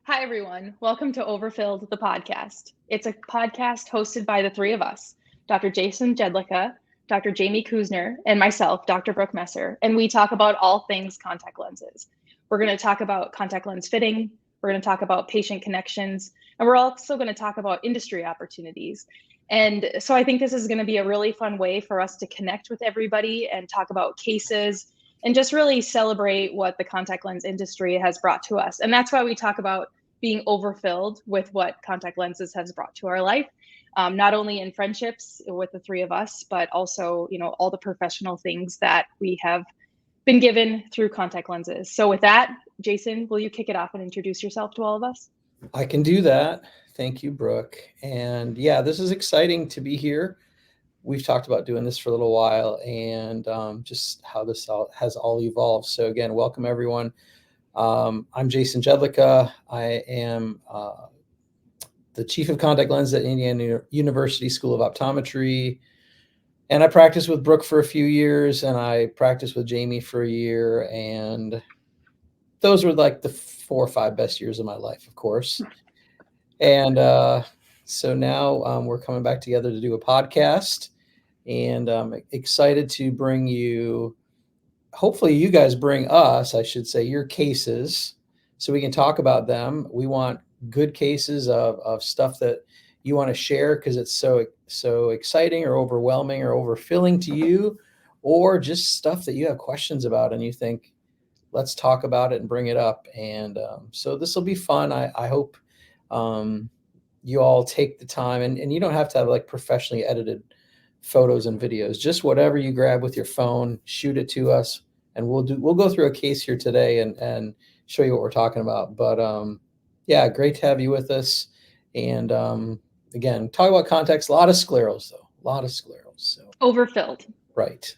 Hi, everyone. Welcome to Overfilled, the podcast. It's a podcast hosted by the three of us, Dr. Jason Jedlicka, Dr. Jamie Kuzner, and myself, Dr. Brooke Messer, and we talk about all things contact lenses. We're going to talk about contact lens fitting, we're going to talk about patient connections, and we're also going to talk about industry opportunities. And so I think this is going to be a really fun way for us to connect with everybody and talk about cases and just really celebrate what the contact lens industry has brought to us. And that's why we talk about being overfilled with what contact lenses has brought to our life, not only in friendships with the three of us, but also, all the professional things that we have been given through contact lenses. So with that, Jason, will you kick it off and introduce yourself to all of us? I can do that. Thank you, Brooke. And yeah, this is exciting to be here. We've talked about doing this for a little while and just how this has all evolved. So again, welcome everyone. I'm Jason Jedlicka. I am the chief of contact lens at Indiana University School of Optometry. And I practiced with Brooke for a few years, and I practiced with Jamie for a year. And those were like the 4 or 5 best years of my life, of course. And so now we're coming back together to do a podcast. And I'm excited to bring you, hopefully you guys bring us, I should say, your cases so we can talk about them. We want good cases of stuff that you want to share because it's so exciting or overwhelming or overfilling to you, or just stuff that you have questions about and you think, let's talk about it and bring it up. And so this will be fun. I hope you all take the time, and you don't have to have like professionally edited photos and videos, just whatever you grab with your phone, shoot it to us, and we'll go through a case here today and show you what we're talking about. But yeah, great to have you with us. And again, talk about contacts, a lot of sclerals though, a lot of sclerals. So Overfilled. Right.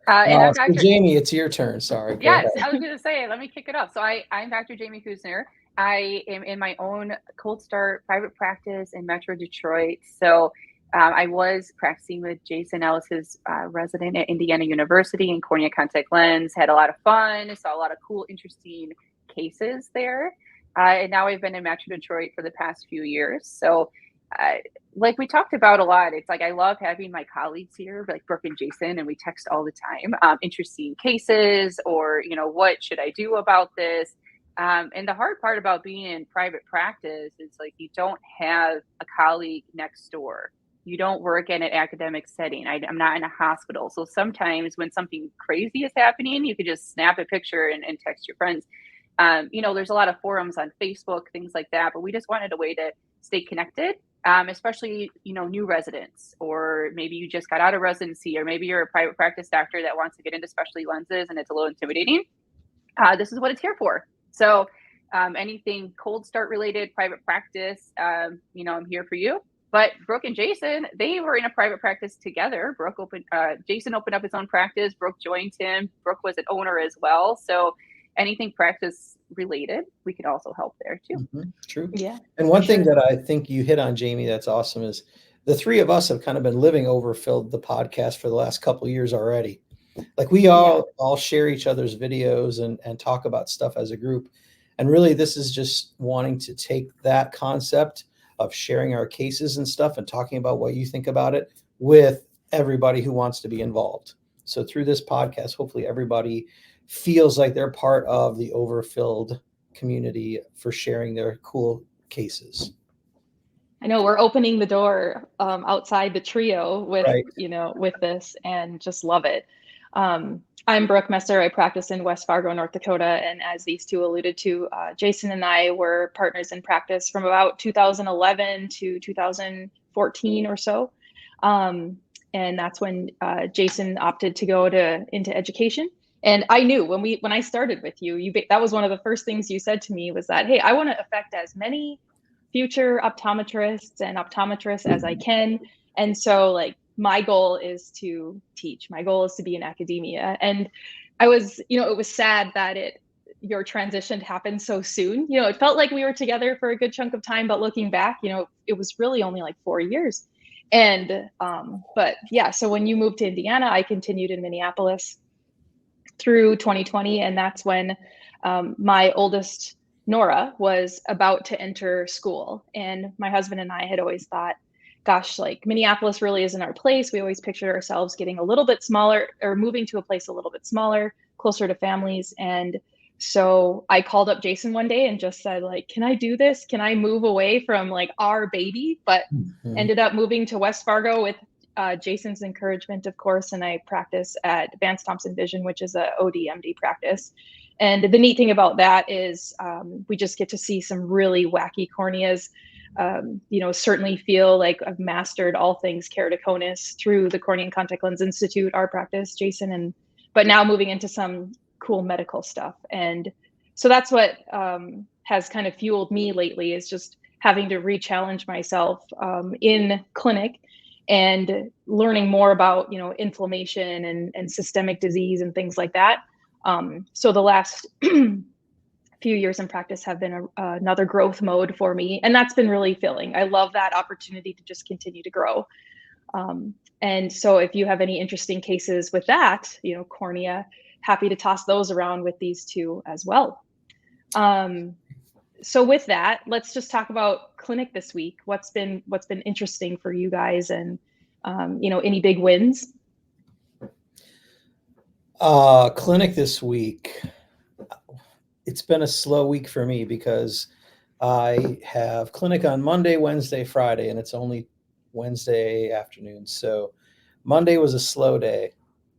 And I'm Dr. Jamie, it's your turn. Sorry. Yes, I was going to say, let me kick it off. So I'm Dr. Jamie Kuzner. I am in my own cold start private practice in Metro Detroit. So I was practicing with Jason Ellis's resident at Indiana University in cornea contact lens, had a lot of fun, saw a lot of cool, interesting cases there. And now I've been in Metro Detroit for the past few years. So like we talked about a lot, it's like I love having my colleagues here, like Brooke and Jason, and we text all the time, interesting cases or, what should I do about this? And the hard part about being in private practice is like you don't have a colleague next door. You don't work in an academic setting. I'm not in a hospital. So sometimes when something crazy is happening, you could just snap a picture and text your friends. There's a lot of forums on Facebook, things like that, but we just wanted a way to stay connected, especially, new residents, or maybe you just got out of residency, or maybe you're a private practice doctor that wants to get into specialty lenses and it's a little intimidating. This is what it's here for. So anything cold start related, private practice, I'm here for you. But Brooke and Jason, they were in a private practice together. Jason opened up his own practice. Brooke joined him. Brooke was an owner as well. So anything practice related, we could also help there too. Mm-hmm. True. Yeah. And one thing that I think you hit on, Jamie, that's awesome is the three of us have kind of been living Overfilled, the podcast, for the last couple of years already. Like we all share each other's videos and talk about stuff as a group. And really, this is just wanting to take that concept of sharing our cases and stuff and talking about what you think about it with everybody who wants to be involved. So through this podcast, hopefully everybody feels like they're part of the Overfilled community for sharing their cool cases. I know we're opening the door outside the trio with, with this, and just love it. I'm Brooke Messer. I practice in West Fargo, North Dakota. And as these two alluded to, Jason and I were partners in practice from about 2011 to 2014 or so. And that's when Jason opted to go into education. And I knew when I started with you, that was one of the first things you said to me was that, hey, I want to affect as many future optometrists as I can. And so my goal is to teach. My goal is to be in academia. And I was, it was sad that your transition happened so soon. It felt like we were together for a good chunk of time, but looking back, it was really only like 4 years. And, but yeah, so when you moved to Indiana, I continued in Minneapolis through 2020. And that's when my oldest Nora was about to enter school. And my husband and I had always thought, gosh, like Minneapolis really isn't our place. We always pictured ourselves getting a little bit smaller or moving to a place a little bit smaller, closer to families. And so I called up Jason one day and just said, like, can I do this? Can I move away from like our baby? But ended up moving to West Fargo with Jason's encouragement, of course. And I practice at Vance Thompson Vision, which is a ODMD practice. And the neat thing about that is we just get to see some really wacky corneas. Certainly feel like I've mastered all things keratoconus through the Cornea and Contact Lens Institute, our practice, Jason, but now moving into some cool medical stuff. And so that's what has kind of fueled me lately, is just having to re-challenge myself in clinic and learning more about, inflammation and systemic disease and things like that. So the last few years in practice have been another growth mode for me. And that's been really filling. I love that opportunity to just continue to grow. And so if you have any interesting cases with that, cornea, happy to toss those around with these two as well. So with that, let's just talk about clinic this week. What's been interesting for you guys, and any big wins? Clinic this week. It's been a slow week for me because I have clinic on Monday, Wednesday, Friday, and it's only Wednesday afternoon. So Monday was a slow day,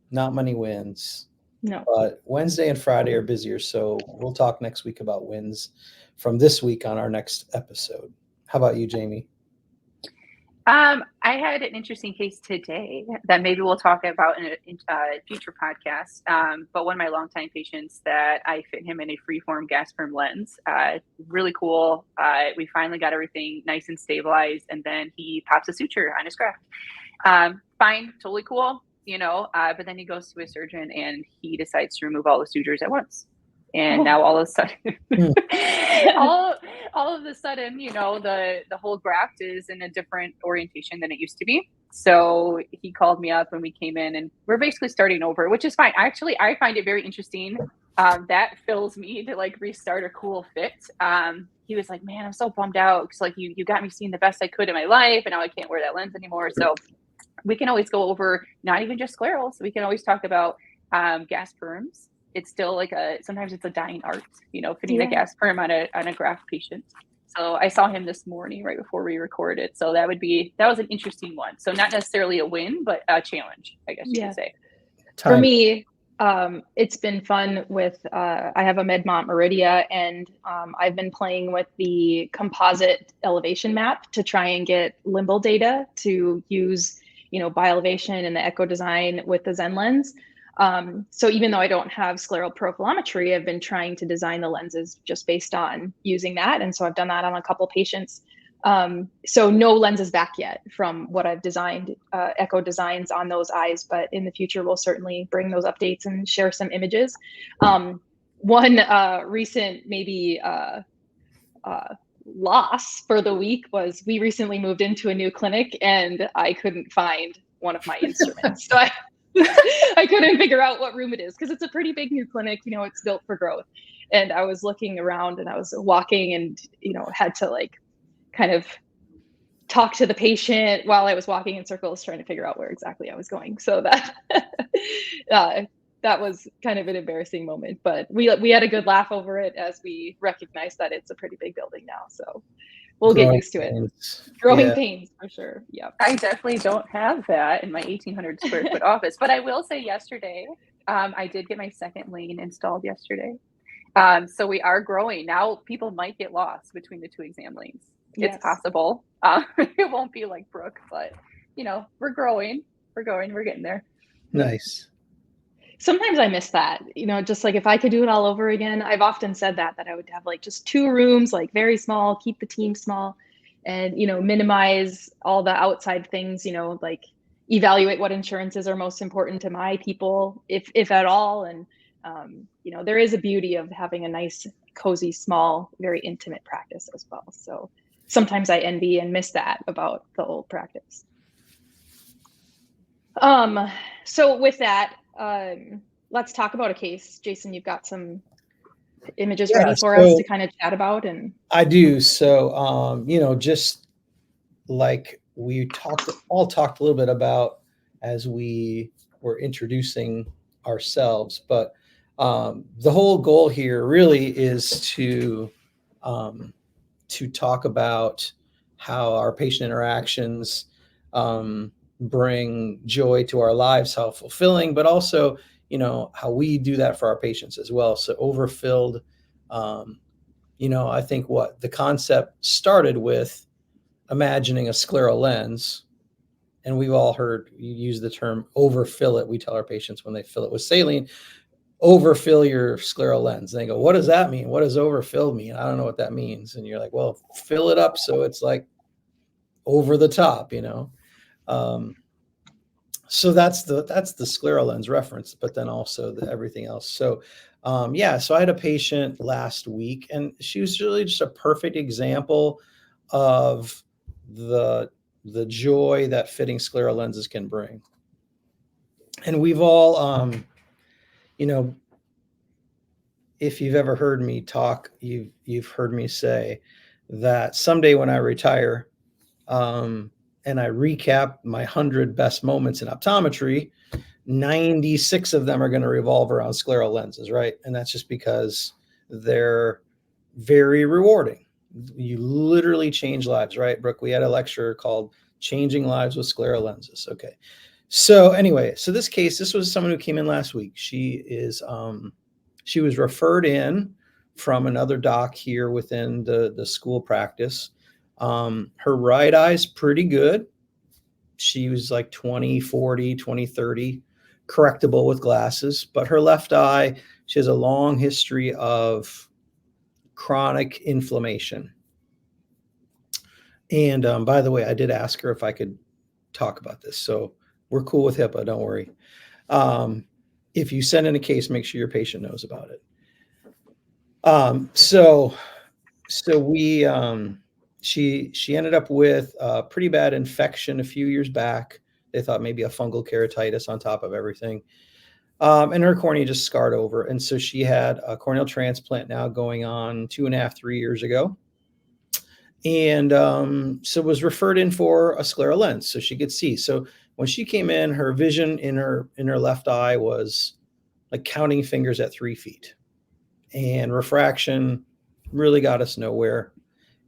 not many wins. No. But Wednesday and Friday are busier. So we'll talk next week about wins from this week on our next episode. How about you, Jamie? I had an interesting case today that maybe we'll talk about in a future podcast. But one of my longtime patients that I fit him in a freeform gas perm lens, really cool. We finally got everything nice and stabilized, and then he pops a suture on his graft. Fine, totally cool, but then he goes to a surgeon and he decides to remove all the sutures at once. And now all of a sudden, all of a sudden, the whole graft is in a different orientation than it used to be. So he called me up when we came in, and we're basically starting over, which is fine. Actually, I find it very interesting. That fills me to like restart a cool fit. He was like, man, I'm so bummed out because like you got me seeing the best I could in my life, and now I can't wear that lens anymore. So we can always go over not even just sclerals. We can always talk about gas perms. It's still like sometimes it's a dying art, fitting a gas perm on a graft patient. So I saw him this morning right before we recorded. So that was an interesting one. So not necessarily a win, but a challenge, I guess you could say. For me, it's been fun with, I have a Medmont Meridia, and I've been playing with the composite elevation map to try and get limbal data to use, bielevation and the echo design with the Zen lens. So even though I don't have scleral profilometry, I've been trying to design the lenses just based on using that. And so I've done that on a couple patients. So no lenses back yet from what I've designed, echo designs on those eyes, but in the future, we'll certainly bring those updates and share some images. One recent maybe loss for the week was we recently moved into a new clinic and I couldn't find one of my instruments. So I couldn't figure out what room it is because it's a pretty big new clinic, it's built for growth. And I was looking around and I was walking and, had to like kind of talk to the patient while I was walking in circles trying to figure out where exactly I was going. So that that was kind of an embarrassing moment, but we had a good laugh over it as we recognized that it's a pretty big building now. So we'll get used to it. Growing pains for sure. Yeah. I definitely don't have that in my 1,800 square foot office, but I will say yesterday, I did get my second lane installed yesterday. So we are growing. Now people might get lost between the two exam lanes. It's possible. It won't be like Brooke, but we're growing. We're getting there. Nice. Sometimes I miss that, just like if I could do it all over again. I've often said that I would have like just 2 rooms, like very small, keep the team small, and minimize all the outside things, like evaluate what insurances are most important to my people, if at all. And there is a beauty of having a nice, cozy, small, very intimate practice as well. So sometimes I envy and miss that about the old practice. So with that, let's talk about a case. Jason, you've got some images Yeah, ready for us so to kind of chat about? And I do. So, just like we all talked a little bit about as we were introducing ourselves, but the whole goal here really is um, to talk about how our patient interactions bring joy to our lives, how fulfilling, but also, how we do that for our patients as well. So overfilled, um, I think what the concept started with imagining a scleral lens. And we've all heard you use the term overfill it. We tell our patients when they fill it with saline, overfill your scleral lens. And they go, what does that mean? What does overfill mean? I don't know what that means. And you're like, well, fill it up so it's like over the top. Um, so that's the scleral lens reference, but then also everything else. So so I had a patient last week, and she was really just a perfect example of the joy that fitting scleral lenses can bring. And we've all you know if you've ever heard me talk, you've heard me say that someday when I retire, and I recap my 100 best moments in optometry, 96 of them are going to revolve around scleral lenses, right? And that's just because they're very rewarding. You literally change lives, right, Brooke? We had a lecture called Changing Lives with Scleral Lenses. Okay. So anyway, this was someone who came in last week. She was referred in from another doc here within the school practice. Her right eye's pretty good. She was like 20/40, 20/30, correctable with glasses. But her left eye, she has a long history of chronic inflammation. And by the way, I did ask her if I could talk about this. So we're cool with HIPAA, don't worry. If you send in a case, make sure your patient knows about it. So we she ended up with a pretty bad infection a few years back. They thought maybe a fungal keratitis on top of everything. And her cornea just scarred over. And so she had a corneal transplant now going on 2.5, 3 years ago. And so was referred in for a scleral lens so she could see. So when she came in, her vision in her left eye was like counting fingers at 3 feet. And refraction really got us nowhere.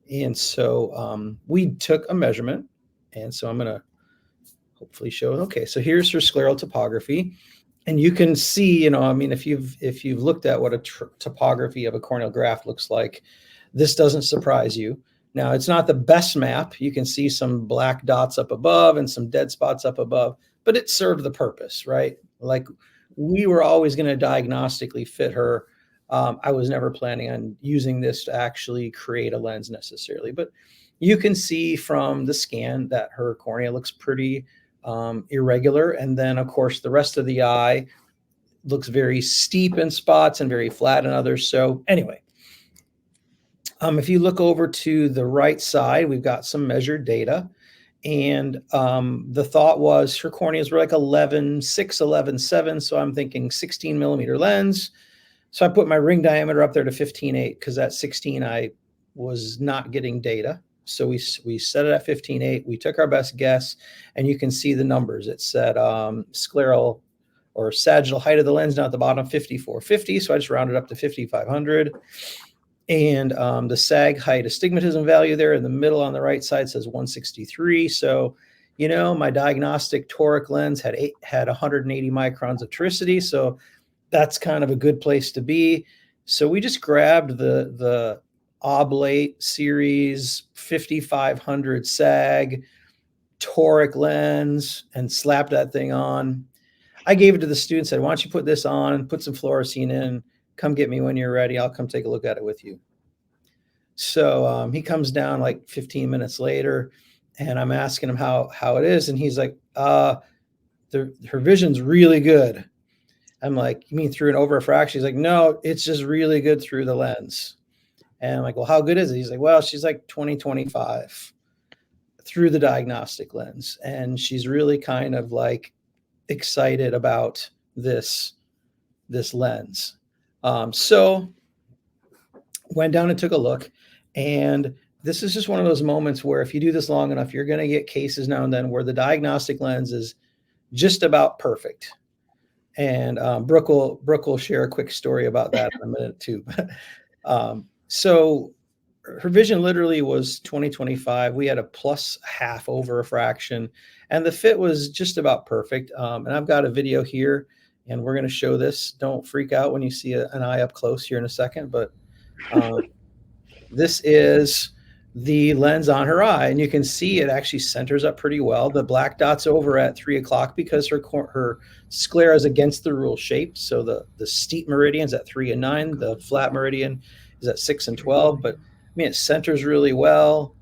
And so we took a measurement. And so I'm going to hopefully show. Okay, so here's her scleral topography. And you can see, if you've looked at what a topography of a corneal graft looks like, this doesn't surprise you. Now, it's not the best map. You can see some black dots up above and some dead spots up above, but it served the purpose, right? Like we were always going to diagnostically fit her. I was never planning on using this to actually create a lens necessarily, but you can see from the scan that her cornea looks pretty irregular. And then, of course, the rest of the eye looks very steep in spots and very flat in others. So anyway, if you look over to the right side, we've got some measured data. And the thought was her corneas were like 11.6, 11.7. So I'm thinking 16 millimeter lens. So I put my ring diameter up there to 15.8 because at 16 I was not getting data. So we set it at 15.8. We took our best guess, and you can see the numbers. It said scleral or sagittal height of the lens down at the bottom, 5450. So I just rounded up to 5500. And the sag height astigmatism value there in the middle on the right side says 163. So, my diagnostic toric lens had 180 microns of toricity. So that's kind of a good place to be. So we just grabbed the Oblate series 5500 sag toric lens and slapped that thing on. I gave it to the student, said, why don't you put this on, put some fluorescein in, come get me when you're ready. I'll come take a look at it with you. So he comes down like 15 minutes later, and I'm asking him how it is. And he's like, her vision's really good. I'm like, you mean through an overfraction? He's like, no, it's just really good through the lens. And I'm like, well, how good is it? He's like, well, she's like 20/25 through the diagnostic lens. And she's really kind of like excited about this lens. So went down and took a look. And this is just one of those moments where if you do this long enough, you're going to get cases now and then where the diagnostic lens is just about perfect. And Brooke will share a quick story about that in a minute too. So her vision literally was 20/25. We had a +0.5 over refraction, and the fit was just about perfect. And I've got a video here, and we're going to show this. Don't freak out when you see an eye up close here in a second, but this is the lens on her eye, and you can see it actually centers up pretty well. The black dot's over at 3 o'clock because her sclera is against the rule shape. So the steep meridian's at 3 and 9. The flat meridian is at 6 and 12. But I mean, it centers really well.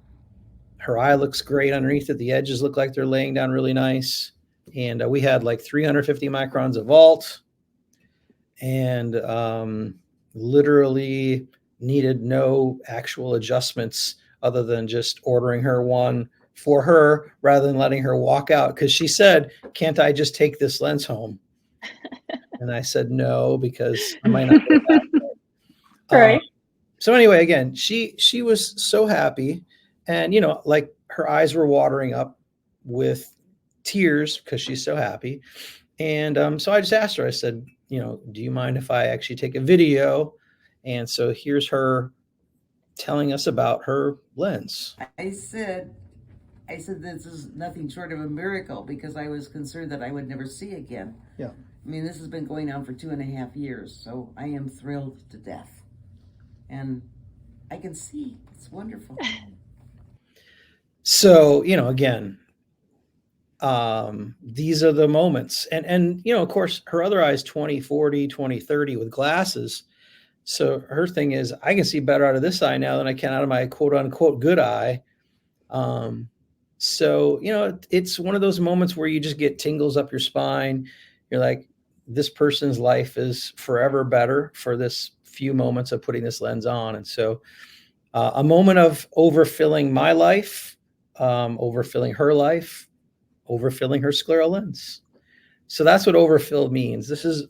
Her eye looks great underneath it. The edges look like they're laying down really nice. And we had like 350 microns of vault, and literally needed no actual adjustments other than just ordering her one for her rather than letting her walk out. Because she said, "Can't I just take this lens home?" And I said, "No, because I might not go back there." Right. So anyway, again, she was so happy, and like her eyes were watering up with tears because she's so happy. And so I just asked her. I said, "Do you mind if I actually take a video?" And so here's her telling us about her lens. I said this is nothing short of a miracle because I was concerned that I would never see again. Yeah. I mean, this has been going on for 2.5 years, so I am thrilled to death. And I can see. It's wonderful. So, again, these are the moments. And of course, her other eye is 20/40, 20/30 with glasses. So her thing is, I can see better out of this eye now than I can out of my quote unquote good eye. So, it's one of those moments where you just get tingles up your spine. You're like, this person's life is forever better for this few moments of putting this lens on. And so a moment of overfilling my life, overfilling her life, overfilling her scleral lens. So that's what overfill means. This is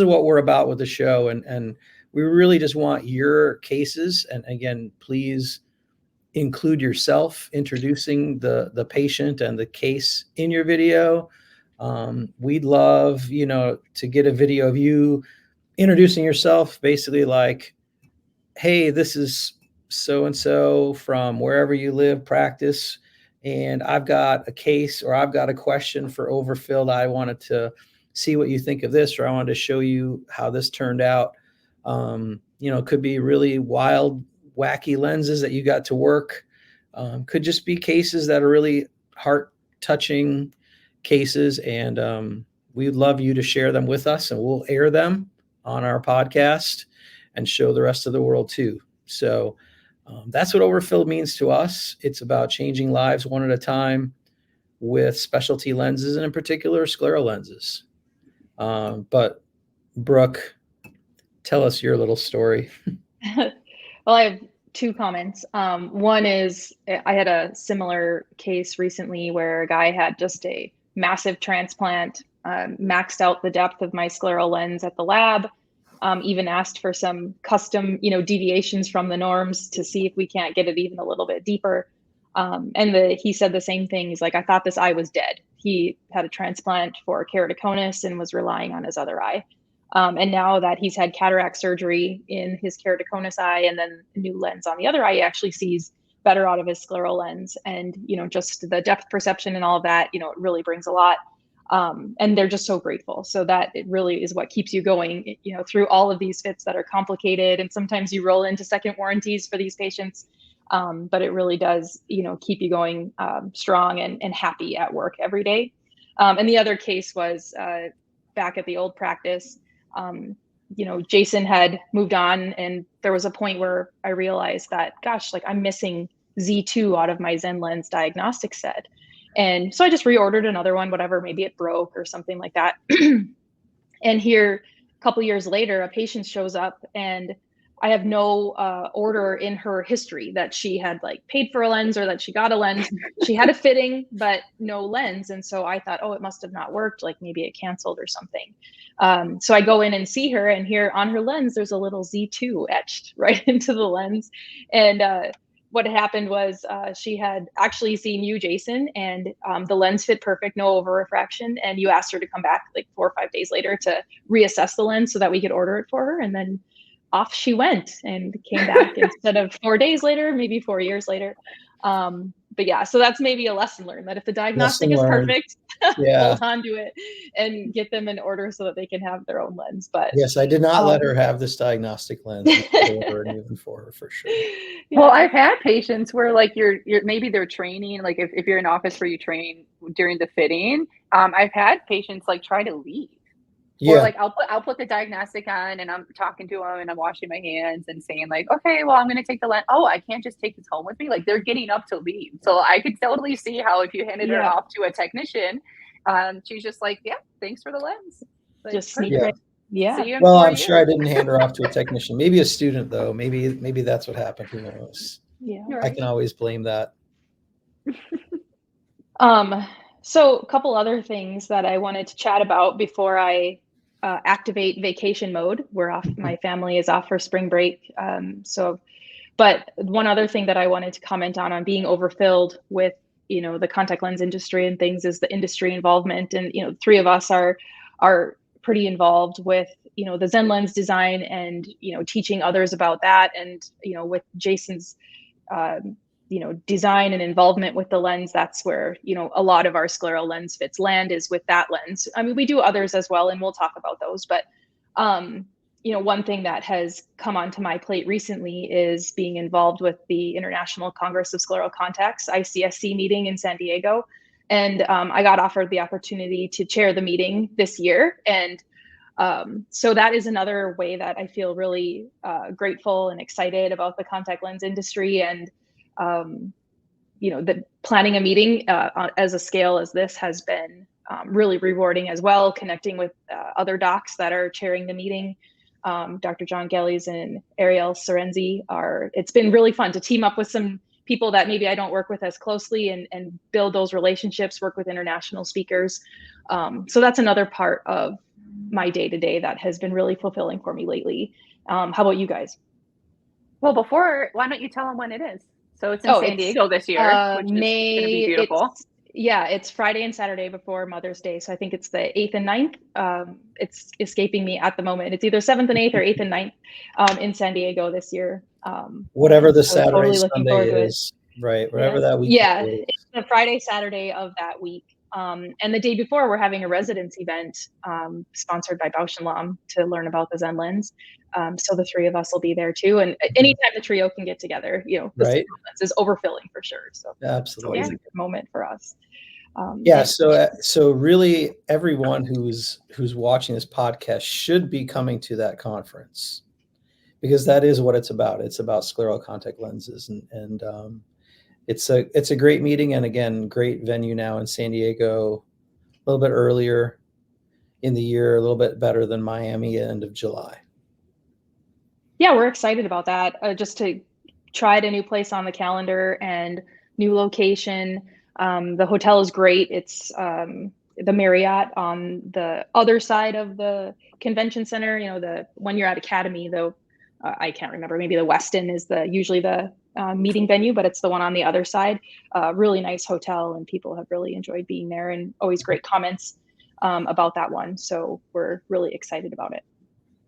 what we're about with the show. And we really just want your cases. And again, please include yourself introducing the patient and the case in your video. We'd love, to get a video of you introducing yourself, basically like, "Hey, this is so-and-so from wherever you live, practice, and I've got a case or I've got a question for Overfilled. I wanted to see what you think of this, or I wanted to show you how this turned out." It could be really wild, wacky lenses that you got to work. Could just be cases that are really heart-touching cases, and we'd love you to share them with us, and we'll air them on our podcast and show the rest of the world too. So that's what Overfilled means to us. It's about changing lives one at a time with specialty lenses, and in particular, scleral lenses. But Brooke, tell us your little story. Well, I have two comments. One is I had a similar case recently where a guy had just a massive transplant, maxed out the depth of my scleral lens at the lab, even asked for some custom, deviations from the norms to see if we can't get it even a little bit deeper. And he said the same thing. He's like, "I thought this eye was dead." He had a transplant for keratoconus and was relying on his other eye. And now that he's had cataract surgery in his keratoconus eye and then a new lens on the other eye, he actually sees better out of his scleral lens. And, just the depth perception and all of that, it really brings a lot. And they're just so grateful. So that it really is what keeps you going, through all of these fits that are complicated. And sometimes you roll into second warranties for these patients. But it really does, keep you going strong and happy at work every day. And the other case was back at the old practice. Jason had moved on, and there was a point where I realized that, gosh, like I'm missing Z2 out of my Zen lens diagnostic set. And so I just reordered another one, whatever, maybe it broke or something like that. And here, a couple years later, a patient shows up, and I have no order in her history that she had like paid for a lens or that she got a lens. She had a fitting, but no lens. And so I thought, oh, it must have not worked. Like maybe it canceled or something. So I go in and see her, and here on her lens, there's a little Z2 etched right into the lens. And what happened was she had actually seen you, Jason, and the lens fit perfect, no over refraction. And you asked her to come back like 4 or 5 days later to reassess the lens so that we could order it for her. And then off she went and came back instead of 4 days later, maybe 4 years later. But yeah, so that's maybe a lesson learned, that if the diagnostic is perfect, hold on to it and get them an order so that they can have their own lens. But yes, I did not let her have this diagnostic lens. Order a new one for her for sure. Yeah. Well, I've had patients where like you're maybe they're training, like if you're in office where you train during the fitting, I've had patients like try to leave. Yeah. Or like I'll put the diagnostic on and I'm talking to them and I'm washing my hands and saying like, okay, well, I'm going to take the lens. Oh, I can't just take this home with me. Like they're getting up to leave. So I could totally see how if you handed her off to a technician, she's just like, yeah, thanks for the lens. Like, just sneak right. Yeah. Well, I'm sure I didn't hand her off to a technician. Maybe a student though. Maybe that's what happened. Who knows? Yeah. I can always blame that. So a couple other things that I wanted to chat about before I activate vacation mode. We're off. My family is off for spring break. But one other thing that I wanted to comment on being overfilled with, the contact lens industry and things is the industry involvement. And, 3 of us are pretty involved with, the Zen lens design and, teaching others about that. And, with Jason's, design and involvement with the lens, that's where, a lot of our scleral lens fits land is with that lens. I mean, we do others as well, and we'll talk about those. But, one thing that has come onto my plate recently is being involved with the International Congress of Scleral Contacts, ICSC meeting in San Diego. And I got offered the opportunity to chair the meeting this year. And so that is another way that I feel really grateful and excited about the contact lens industry. And the planning a meeting as a scale as this has been really rewarding as well, connecting with other docs that are chairing the meeting. Dr. John Gellies and Ariel Sorenzi it's been really fun to team up with some people that maybe I don't work with as closely and build those relationships, work with international speakers. So that's another part of my day-to-day that has been really fulfilling for me lately. How about you guys? Well, why don't you tell them when it is? So it's in San Diego this year, which is going to be beautiful. It's Friday and Saturday before Mother's Day. So I think it's the 8th and 9th. It's escaping me at the moment. It's either 7th and 8th or 8th and 9th in San Diego this year. Whatever the Saturday, Sunday is, right? Whatever that week. Yeah, it's the Friday, Saturday of that week. And the day before, we're having a residence event sponsored by Bausch & Lomb to learn about the Zen lens. So the 3 of us will be there too. And anytime the trio can get together, the lens is overfilling for sure. So absolutely, it's always a good moment for us. So really, everyone who's watching this podcast should be coming to that conference, because that is what it's about. It's about scleral contact lenses, and it's a great meeting, and again, great venue now in San Diego, a little bit earlier in the year, a little bit better than Miami, end of July. Yeah, we're excited about that. Just to try a new place on the calendar and new location. The hotel is great. It's the Marriott on the other side of the convention center. When you're at Academy, though, I can't remember. Maybe the Westin is usually the meeting venue, but it's the one on the other side. Really nice hotel, and people have really enjoyed being there, and always great comments about that one. So we're really excited about it.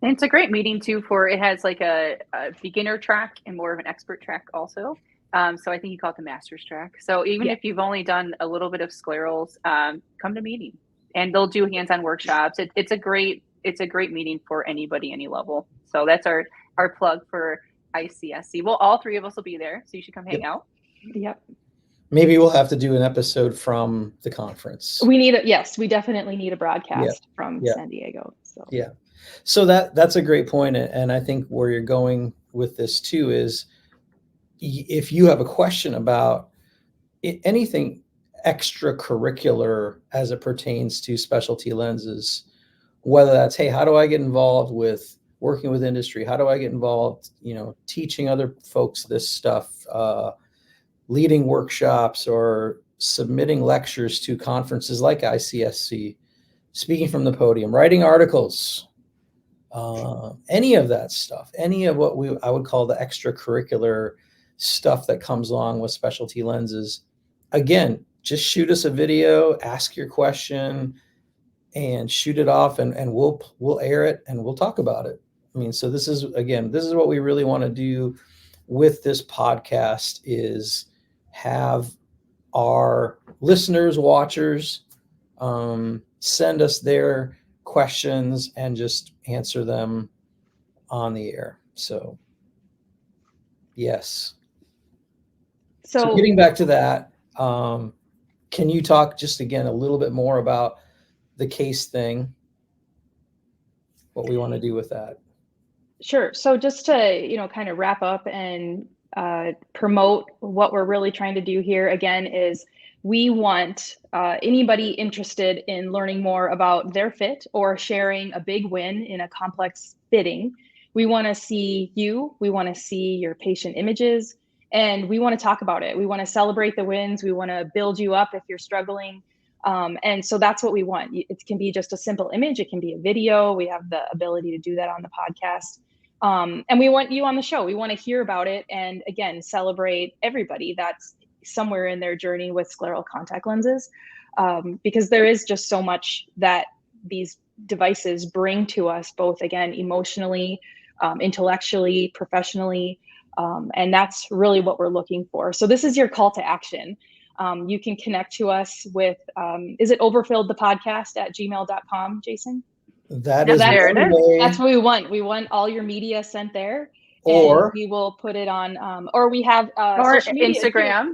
And it's a great meeting too. It has like a beginner track and more of an expert track also. So I think you call it the master's track. So even if you've only done a little bit of sclerals, come to meeting, and they'll do hands-on workshops. It's a great meeting for anybody, any level. So that's our plug for ICSC. Well, all 3 of us will be there, so you should come hang out. Yep. Maybe we'll have to do an episode from the conference. We definitely need a broadcast from San Diego. So that's a great point, and I think where you're going with this too is, if you have a question about anything extracurricular as it pertains to specialty lenses, whether that's, hey, how do I get involved with working with industry? How do I get involved, teaching other folks this stuff, leading workshops or submitting lectures to conferences like ICSC, speaking from the podium, writing articles, any of that stuff, any of what I would call the extracurricular stuff that comes along with specialty lenses. Again, just shoot us a video, ask your question, and shoot it off, and we'll air it and we'll talk about it. I mean, so this is what we really want to do with this podcast, is have our listeners, watchers, send us their questions and just answer them on the air. So yes. So getting back to that, can you talk just again a little bit more about the case thing, what we want to do with that? Sure. So just to, kind of wrap up and promote what we're really trying to do here again is we want anybody interested in learning more about their fit or sharing a big win in a complex fitting. We want to see you, we want to see your patient images, and we want to talk about it. We want to celebrate the wins. We want to build you up if you're struggling. And so that's what we want. It can be just a simple image. It can be a video. We have the ability to do that on the podcast. And we want you on the show. We want to hear about it. And again, celebrate everybody that's somewhere in their journey with scleral contact lenses. Because there is just so much that these devices bring to us, both again, emotionally, intellectually, professionally. And that's really what we're looking for. So this is your call to action. You can connect to us with, is it Overfilled the podcast at gmail.com, Jason? That is that's what we want. We want all your media sent there, and we will put it on, or we have social media Instagram.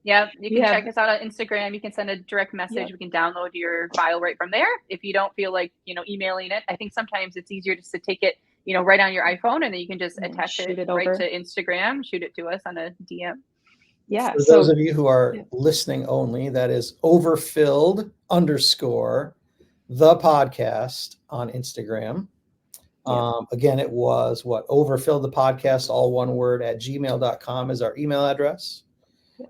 Yep, you can check us out on Instagram. You can send a direct message. Yep. We can download your file right from there. If you don't feel like, emailing it, I think sometimes it's easier just to take it, right on your iPhone, and then you can just attach it right to Instagram, shoot it to us on a DM. Yeah. For those of you who are listening only, that is Overfilled _ the podcast on Instagram. Again, it was Overfilled the podcast, all one word, at gmail.com is our email address.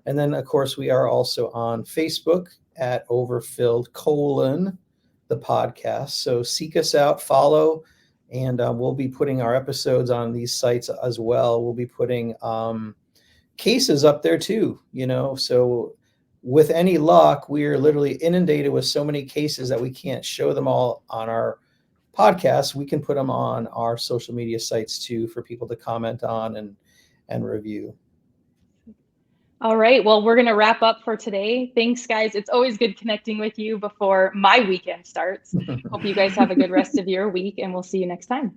And then, of course, we are also on Facebook at Overfilled the podcast. So seek us out, follow, and we'll be putting our episodes on these sites as well. We'll be putting cases up there too, so with any luck, we are literally inundated with so many cases that we can't show them all on our podcast. We can put them on our social media sites too for people to comment on and review. All right. Well, we're going to wrap up for today. Thanks, guys. It's always good connecting with you before my weekend starts. Hope you guys have a good rest of your week, and we'll see you next time.